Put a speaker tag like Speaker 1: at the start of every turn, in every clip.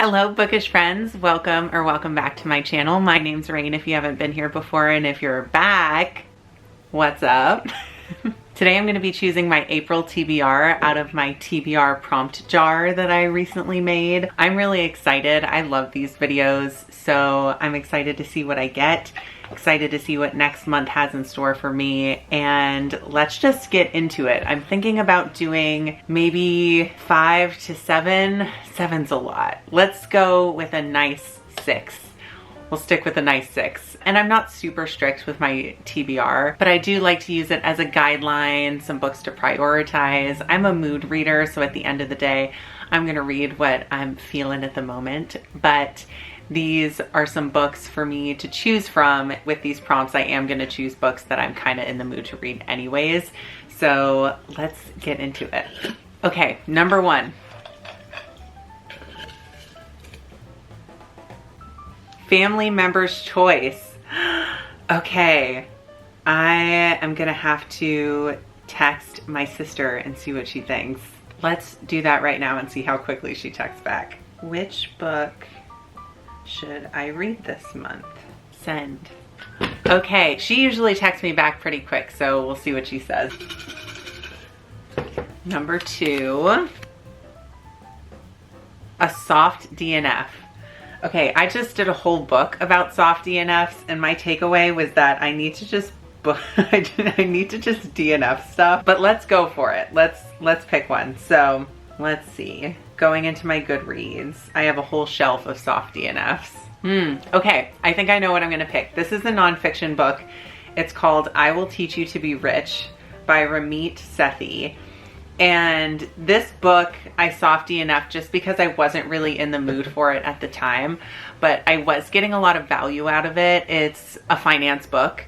Speaker 1: Hello bookish friends, welcome back to my channel. My name's Rain if you haven't been here before, and if you're back, what's up? Today I'm going to be choosing my April TBR out of my TBR prompt jar that I recently made. I'm really excited. I love these videos, so I'm excited to see what I get. Excited to see what next month has in store for me, and let's just get into it. I'm thinking about doing maybe 5 to 7. 7's a lot. Let's go with a nice 6. We'll stick with a nice 6. And I'm not super strict with my TBR, but I do like to use it as a guideline, some books to prioritize. I'm a mood reader, so at the end of the day, I'm gonna read what I'm feeling at the moment, but these are some books for me to choose from. With these prompts, I am gonna choose books that I'm kind of in the mood to read anyways. So let's get into it. Okay, number 1. Family member's choice. Okay, I am gonna have to text my sister and see what she thinks. Let's do that right now and see how quickly she texts back. Which book should I read this month? Send. Okay, she usually texts me back pretty quick, so we'll see what she says. Number 2, a soft DNF. Okay, I just did a whole book about soft DNFs, and my takeaway was that I need to just I need to just DNF stuff, but let's go for it. Let's pick one. So let's see. Going into my Goodreads, I have a whole shelf of soft DNFs. Okay, I think I know what I'm gonna pick. This is a nonfiction book. It's called I Will Teach You to Be Rich by Ramit Sethi. And this book I soft DNF just because I wasn't really in the mood for it at the time, but I was getting a lot of value out of it. It's a finance book,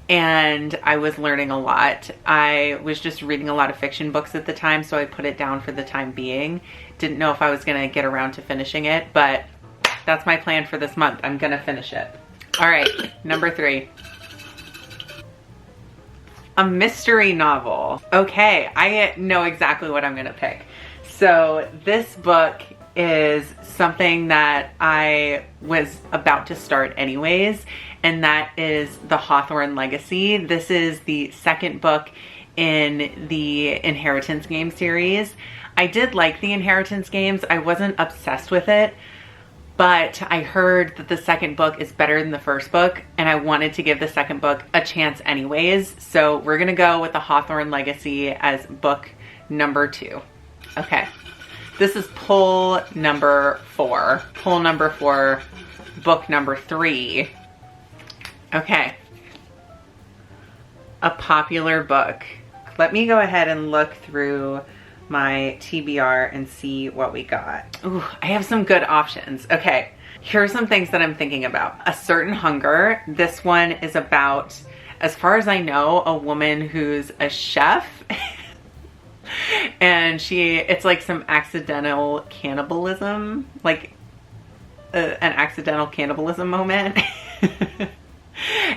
Speaker 1: and I was learning a lot. I was just reading a lot of fiction books at the time, so I put it down for the time being. Didn't know if I was gonna get around to finishing it, but that's my plan for this month. I'm gonna finish it. All right, number 3. A mystery novel. Okay, I know exactly what I'm gonna pick. So this book is something that I was about to start anyways, and that is The Hawthorne Legacy. This is the second book in the Inheritance Game series. I did like the Inheritance games. I wasn't obsessed with it, but I heard that the second book is better than the first book, and I wanted to give the second book a chance anyways. So we're gonna go with The Hawthorne Legacy as book number 2. Okay, this is pull number 4. Pull number 4, book number 3. Okay, a popular book. Let me go ahead and look through my TBR and see what we got. Ooh, I have some good options. Okay, here are some things that I'm thinking about. A Certain Hunger. This one is about, as far as I know, a woman who's a chef and it's like some accidental cannibalism, like an accidental cannibalism moment.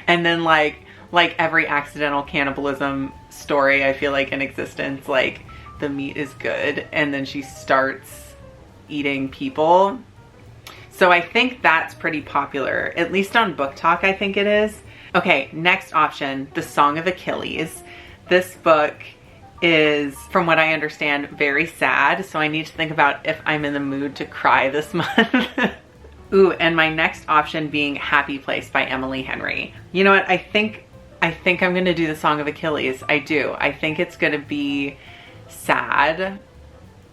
Speaker 1: And then like every accidental cannibalism story, I feel like in existence, like the meat is good and then she starts eating people. So I think that's pretty popular, at least on Book Talk I think it is. Okay, next option, The Song of Achilles. This book is, from what I understand, very sad, so I need to think about if I'm in the mood to cry this month. Ooh, and my next option being Happy Place by Emily Henry. You know what, I think I'm gonna do The Song of Achilles. I do. I think it's gonna be sad,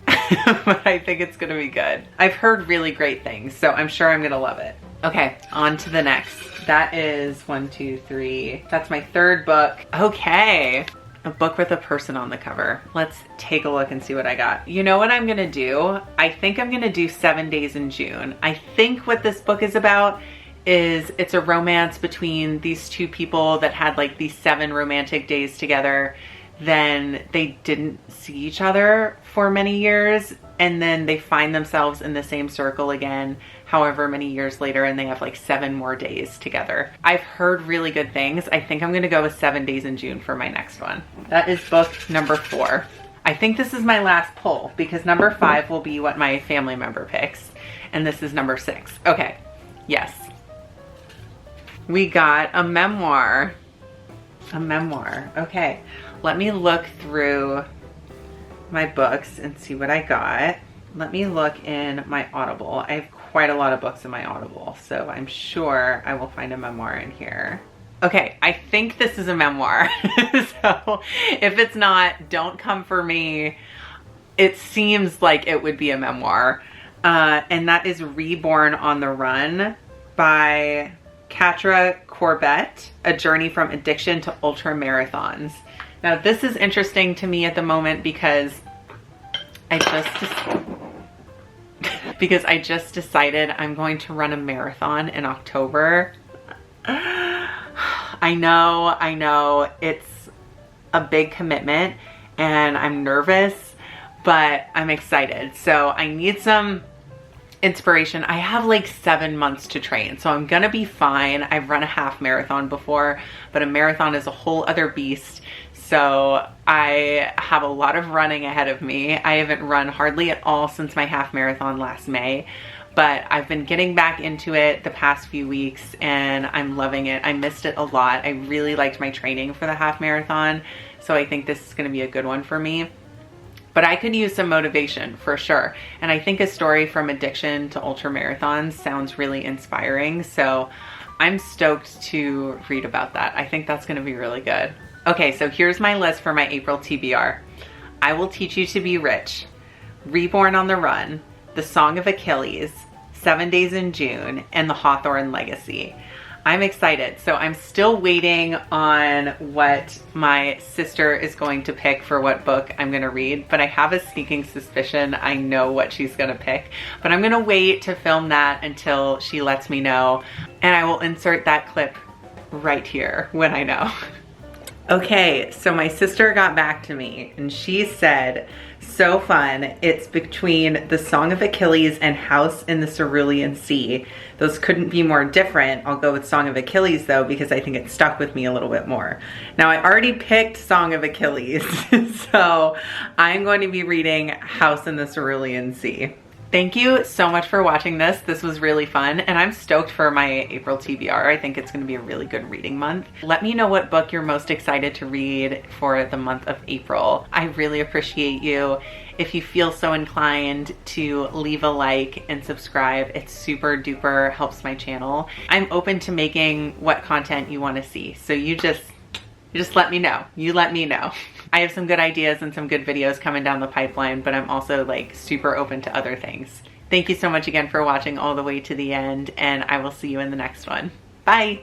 Speaker 1: but I think it's gonna be good. I've heard really great things, so I'm sure I'm gonna love it. Okay, on to the next. That is 1, 2, 3. That's my 3rd book. Okay, a book with a person on the cover. Let's take a look and see what I got. You know what I'm gonna do? I think I'm gonna do 7 Days in June. I think what this book is about is it's a romance between these two people that had like these 7 romantic days together. Then they didn't see each other for many years, and then they find themselves in the same circle again however many years later, and they have like 7 more days together. I've heard really good things. I think I'm gonna go with 7 Days in June for my next one. That is book number 4. I think this is my last pull because number 5 will be what my family member picks. and this is number 6. Okay, yes. We got a memoir. A memoir. Okay, let me look through my books and see what I got. Let me look in my Audible. I have quite a lot of books in my Audible, so I'm sure I will find a memoir in here. Okay, I think this is a memoir. So if it's not, don't come for me. It seems like it would be a memoir. And that is Reborn on the Run by Katra Corbett, A Journey from Addiction to Ultra Marathons. Now this is interesting to me at the moment because I just decided I'm going to run a marathon in October. I know, it's a big commitment and I'm nervous, but I'm excited. So I need some inspiration. I have like 7 months to train, so I'm gonna be fine. I've run a half marathon before, but a marathon is a whole other beast. So I have a lot of running ahead of me. I haven't run hardly at all since my half marathon last May, but I've been getting back into it the past few weeks and I'm loving it. I missed it a lot. I really liked my training for the half marathon, so I think this is gonna be a good one for me. But I could use some motivation for sure. And I think a story from addiction to ultra marathons sounds really inspiring. So I'm stoked to read about that. I think that's gonna be really good. Okay, so here's my list for my April TBR. I Will Teach You to Be Rich, Reborn on the Run, The Song of Achilles, 7 Days in June, and The Hawthorne Legacy. I'm excited. So I'm still waiting on what my sister is going to pick for what book I'm gonna read, but I have a sneaking suspicion I know what she's gonna pick. But I'm gonna wait to film that until she lets me know, and I will insert that clip right here when I know. Okay, so my sister got back to me and she said, so fun. It's between The Song of Achilles and House in the Cerulean Sea. Those couldn't be more different. I'll go with Song of Achilles though, because I think it stuck with me a little bit more. Now I already picked Song of Achilles, so I'm going to be reading House in the Cerulean Sea. Thank you so much for watching this. This was really fun and I'm stoked for my April TBR. I think it's gonna be a really good reading month. Let me know what book you're most excited to read for the month of April. I really appreciate you. If you feel so inclined to leave a like and subscribe, it's super duper helps my channel. I'm open to making what content you wanna see. So you just let me know. You let me know. I have some good ideas and some good videos coming down the pipeline, but I'm also like super open to other things. Thank you so much again for watching all the way to the end, and I will see you in the next one. Bye.